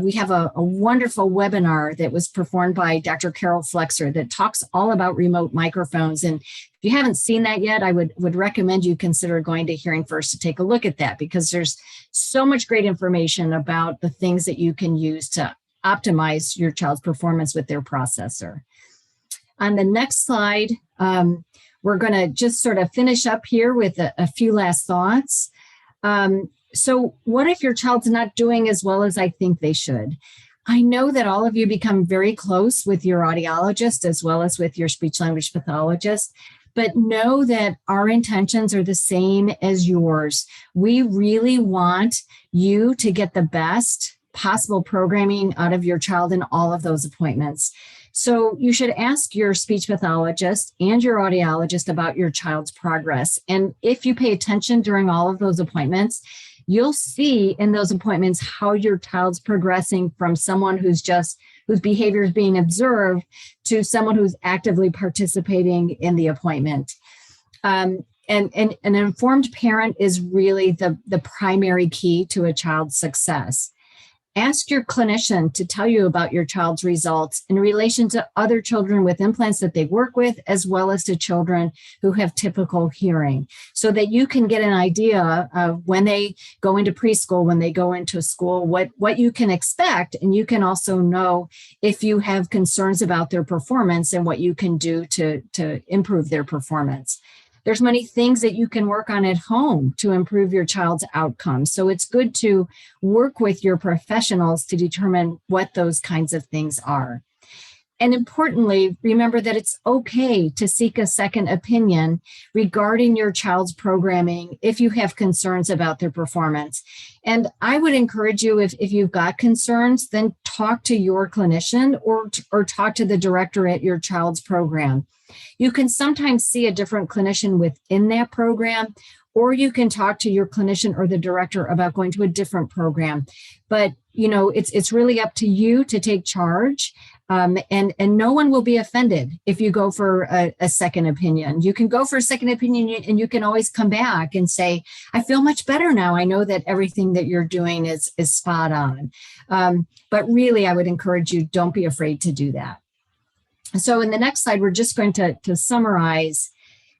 We have a wonderful webinar that was performed by Dr. Carol Flexer that talks all about remote microphones. And if you haven't seen that yet, I would recommend you consider going to Hearing First to take a look at that, because there's so much great information about the things that you can use to optimize your child's performance with their processor. On the next slide, we're going to just sort of finish up here with a few last thoughts. So what if your child's not doing as well as I think they should? I know that all of you become very close with your audiologist as well as with your speech language pathologist, but know that our intentions are the same as yours. We really want you to get the best possible programming out of your child in all of those appointments. So you should ask your speech pathologist and your audiologist about your child's progress. And if you pay attention during all of those appointments, you'll see in those appointments how your child's progressing from someone whose behavior is being observed to someone who's actively participating in the appointment. And an informed parent is really the primary key to a child's success. Ask your clinician to tell you about your child's results in relation to other children with implants that they work with, as well as to children who have typical hearing, so that you can get an idea of when they go into preschool, when they go into school, what you can expect. And you can also know if you have concerns about their performance and what you can do to improve their performance. There's many things that you can work on at home to improve your child's outcomes. So it's good to work with your professionals to determine what those kinds of things are. And importantly, remember that it's okay to seek a second opinion regarding your child's programming if you have concerns about their performance. And I would encourage you, if you've got concerns, then talk to your clinician or talk to the director at your child's program. You can sometimes see a different clinician within that program, or you can talk to your clinician or the director about going to a different program. But, you know, it's really up to you to take charge. And no one will be offended if you go for a second opinion. You can go for a second opinion and you can always come back and say, I feel much better now. I know that everything that you're doing is spot on. But really, I would encourage you, don't be afraid to do that. So in the next slide, we're just going to summarize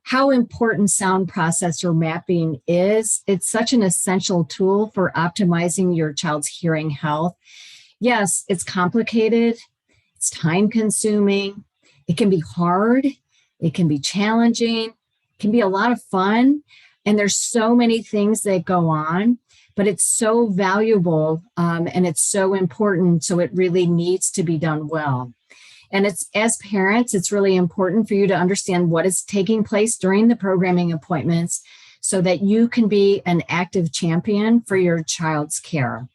how important sound processor mapping is. It's such an essential tool for optimizing your child's hearing health. Yes, it's complicated. It's time consuming. It can be hard. It can be challenging. It can be a lot of fun. And there's so many things that go on, but it's so valuable and it's so important. So it really needs to be done well. And it's, as parents, it's really important for you to understand what is taking place during the programming appointments so that you can be an active champion for your child's care.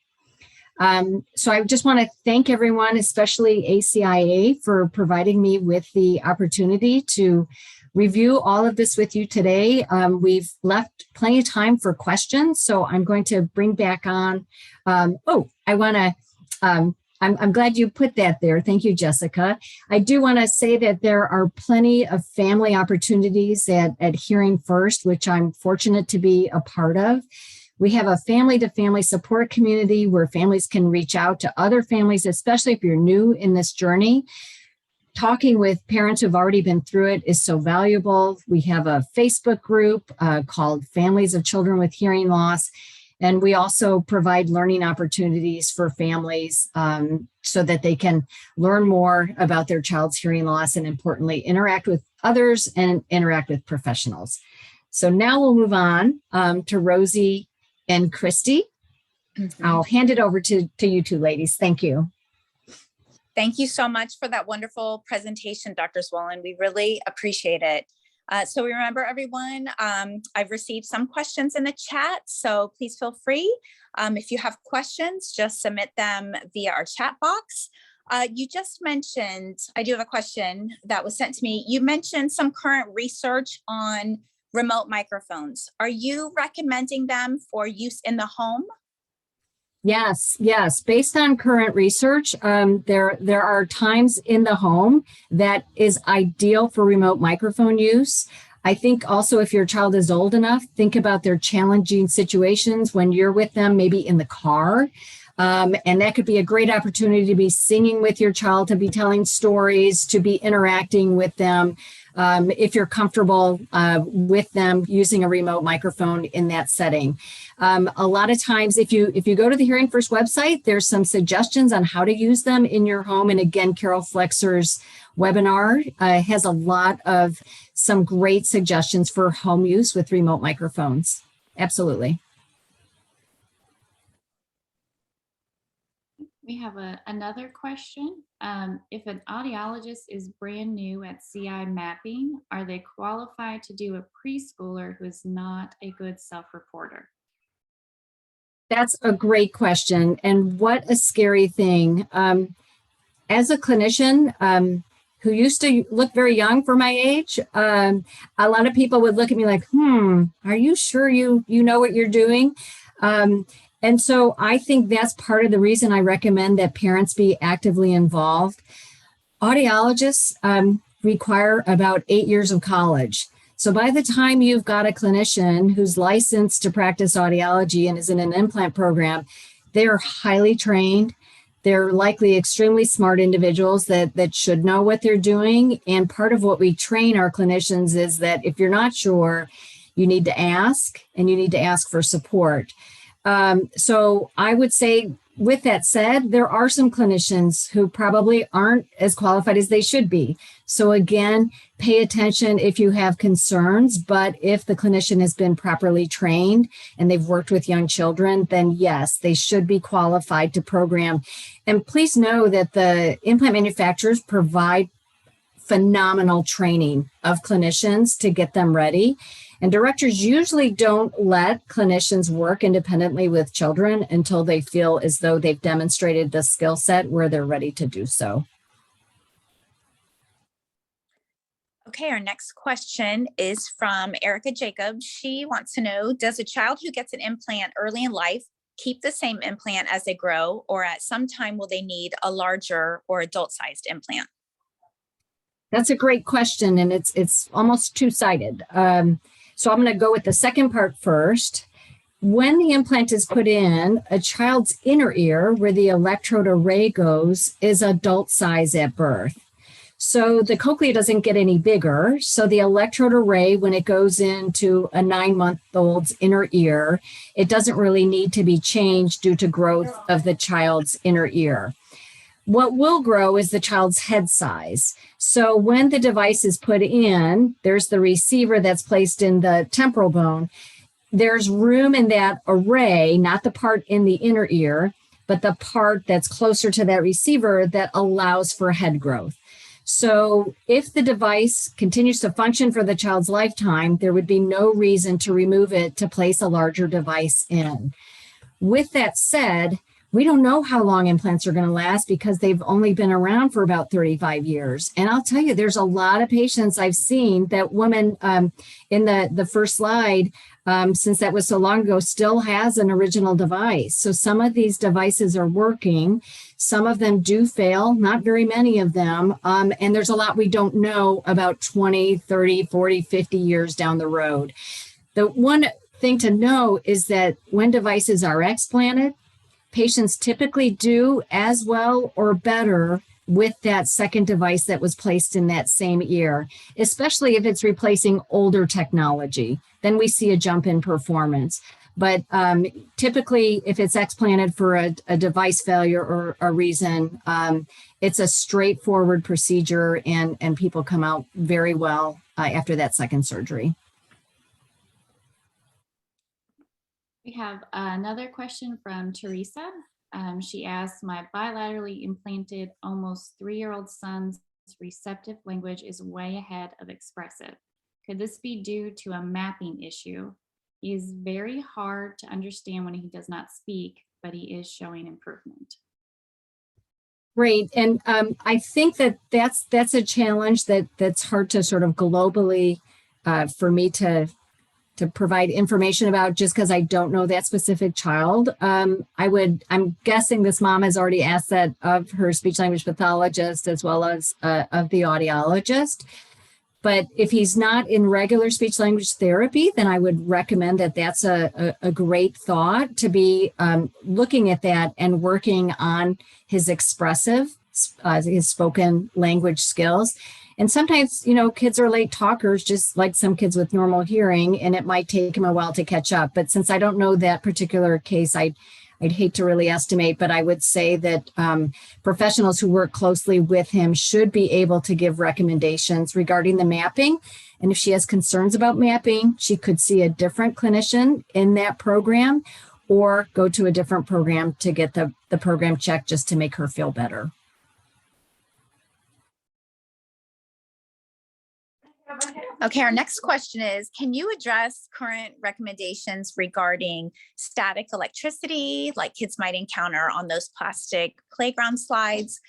So I just want to thank everyone, especially ACIA, for providing me with the opportunity to review all of this with you today. We've left plenty of time for questions, so I'm going to bring back on. I'm glad you put that there. Thank you, Jessica. I do want to say that there are plenty of family opportunities at Hearing First, which I'm fortunate to be a part of. We have a family-to-family support community where families can reach out to other families, especially if you're new in this journey. Talking with parents who've already been through it is so valuable. We have a Facebook group called Families of Children with Hearing Loss. And we also provide learning opportunities for families so that they can learn more about their child's hearing loss and, importantly, interact with others and interact with professionals. So now we'll move on to Rosie and Kristi. I'll hand it over to you two ladies. Thank you. Thank you so much for that wonderful presentation, Dr. Zwolan. We really appreciate it. So remember, everyone, I've received some questions in the chat, so please feel free. If you have questions, just submit them via our chat box. You just mentioned, I do have a question that was sent to me. You mentioned some current research on remote microphones. Are you recommending them for use in the home? Yes. Based on current research, there are times in the home that is ideal for remote microphone use. I think also if your child is old enough, think about their challenging situations when you're with them, maybe in the car. And that could be a great opportunity to be singing with your child, to be telling stories, to be interacting with them. If you're comfortable with them using a remote microphone in that setting. A lot of times, if you go to the Hearing First website, there's some suggestions on how to use them in your home. And again, Carol Flexer's webinar has a lot of some great suggestions for home use with remote microphones. Absolutely. We have another question. If an audiologist is brand new at CI mapping, are they qualified to do a preschooler who is not a good self-reporter? That's a great question. And what a scary thing. As a clinician who used to look very young for my age, a lot of people would look at me like, are you sure you know what you're doing? And so I think that's part of the reason I recommend that parents be actively involved. Audiologists require about 8 years of college. So by the time you've got a clinician who's licensed to practice audiology and is in an implant program, they're highly trained. They're likely extremely smart individuals that should know what they're doing. And part of what we train our clinicians is that if you're not sure, you need to ask, and you need to ask for support. So I would say, with that said, there are some clinicians who probably aren't as qualified as they should be. So again, pay attention if you have concerns, but if the clinician has been properly trained and they've worked with young children, then yes, they should be qualified to program. And please know that the implant manufacturers provide phenomenal training of clinicians to get them ready. And directors usually don't let clinicians work independently with children until they feel as though they've demonstrated the skill set where they're ready to do so. Okay, our next question is from Erica Jacobs. She wants to know, does a child who gets an implant early in life keep the same implant as they grow, or at some time will they need a larger or adult-sized implant? That's a great question, and it's almost two-sided. So I'm going to go with the second part first. When the implant is put in, a child's inner ear, where the electrode array goes, is adult size at birth. So the cochlea doesn't get any bigger. So the electrode array, when it goes into a 9-month-old's inner ear, it doesn't really need to be changed due to growth of the child's inner ear. What will grow is the child's head size. So when the device is put in, there's the receiver that's placed in the temporal bone. There's room in that array, not the part in the inner ear, but the part that's closer to that receiver that allows for head growth. So if the device continues to function for the child's lifetime, there would be no reason to remove it to place a larger device in. With that said, we don't know how long implants are going to last because they've only been around for about 35 years. And I'll tell you, there's a lot of patients I've seen. That woman in the first slide, since that was so long ago, still has an original device. So some of these devices are working. Some of them do fail, not very many of them. And there's a lot we don't know about 20, 30, 40, 50 years down the road. The one thing to know is that when devices are explanted, patients typically do as well or better with that second device that was placed in that same ear, especially if it's replacing older technology. Then we see a jump in performance. But typically, if it's explanted for a device failure or a reason, it's a straightforward procedure, and people come out very well after that second surgery. We have another question from Teresa. She asks, my bilaterally implanted almost 3-year-old son's receptive language is way ahead of expressive. Could this be due to a mapping issue? He is very hard to understand when he does not speak, but he is showing improvement. Great. And I think that's a challenge that's hard to sort of globally for me to provide information about, just because I don't know that specific child. I'm guessing this mom has already asked that of her speech language pathologist as well as of the audiologist. But if he's not in regular speech language therapy, then I would recommend that that's a great thought to be looking at that and working on his expressive, his spoken language skills. And sometimes, kids are late talkers, just like some kids with normal hearing, and it might take him a while to catch up. But since I don't know that particular case, I'd hate to really estimate, but I would say that professionals who work closely with him should be able to give recommendations regarding the mapping. And if she has concerns about mapping, she could see a different clinician in that program or go to a different program to get the program checked just to make her feel better. Okay, our next question is, can you address current recommendations regarding static electricity, like kids might encounter on those plastic playground slides,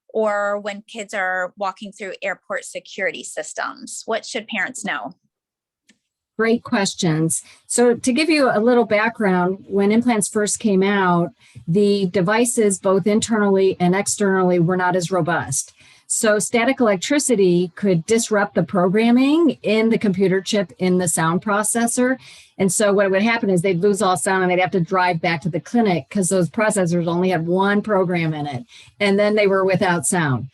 or when kids are walking through airport security systems? What should parents know? Great questions. So to give you a little background, when implants first came out, the devices, both internally and externally, were not as robust. So static electricity could disrupt the programming in the computer chip in the sound processor. And so what would happen is they'd lose all sound and they'd have to drive back to the clinic because those processors only had one program in it. And then they were without sound.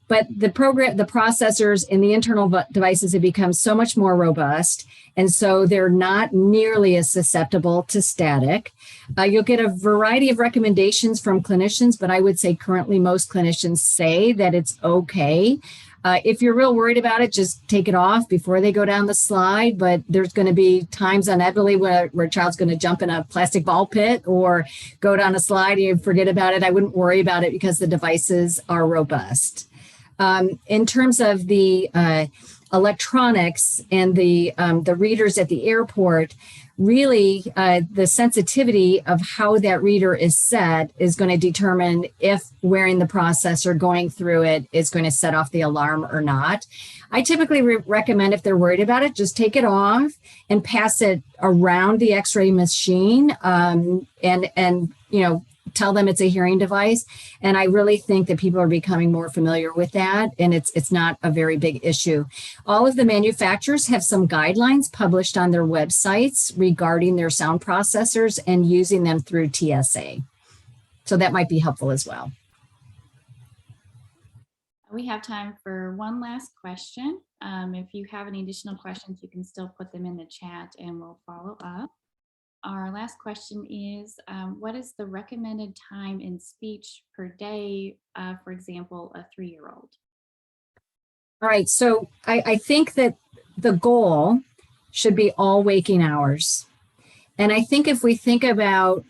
But the processors in the internal devices have become so much more robust. And so they're not nearly as susceptible to static. You'll get a variety of recommendations from clinicians, but I would say currently most clinicians say that it's okay. If you're real worried about it, just take it off before they go down the slide. But there's going to be times inevitably where a child's going to jump in a plastic ball pit or go down a slide and you forget about it. I wouldn't worry about it because the devices are robust. In terms of the electronics and the readers at the airport, really the sensitivity of how that reader is set is going to determine if wearing the processor, going through it, is going to set off the alarm or not. I typically recommend, if they're worried about it, just take it off and pass it around the X-ray machine, and you know, tell them it's a hearing device. And I really think that people are becoming more familiar with that, and it's not a very big issue. All of the manufacturers have some guidelines published on their websites regarding their sound processors and using them through TSA. So that might be helpful as well. We have time for one last question. If you have any additional questions, you can still put them in the chat and we'll follow up. Our last question is, what is the recommended time in speech per day, for example, a 3-year-old? All right, so I think that the goal should be all waking hours. And I think if we think about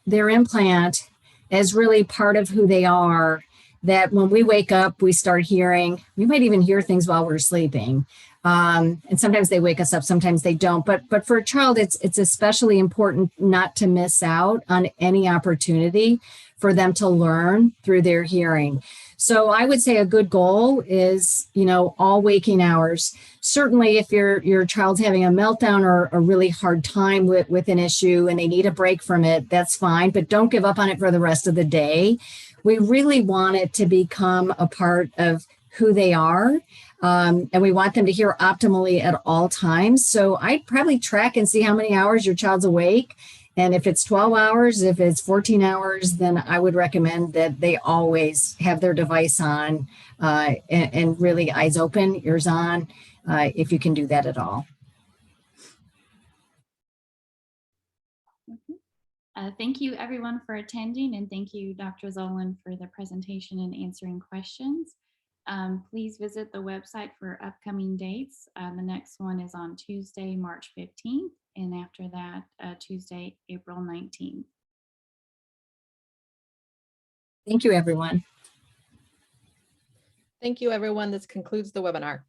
their implant as really part of who they are, that when we wake up, we start hearing, we might even hear things while we're sleeping. And sometimes they wake us up, sometimes they don't. But for a child, it's especially important not to miss out on any opportunity for them to learn through their hearing. So I would say a good goal is, you know, all waking hours. Certainly if your child's having a meltdown or a really hard time with an issue and they need a break from it, that's fine, but don't give up on it for the rest of the day. We really want it to become a part of who they are. And we want them to hear optimally at all times. So I'd probably track and see how many hours your child's awake. And if it's 12 hours, if it's 14 hours, then I would recommend that they always have their device on and really eyes open, ears on, if you can do that at all. Thank you everyone for attending, and thank you Dr. Zwolan for the presentation and answering questions. Please visit the website for upcoming dates. The next one is on Tuesday, March 15th, and after that, Tuesday, April 19th. Thank you, everyone. Thank you, everyone. This concludes the webinar.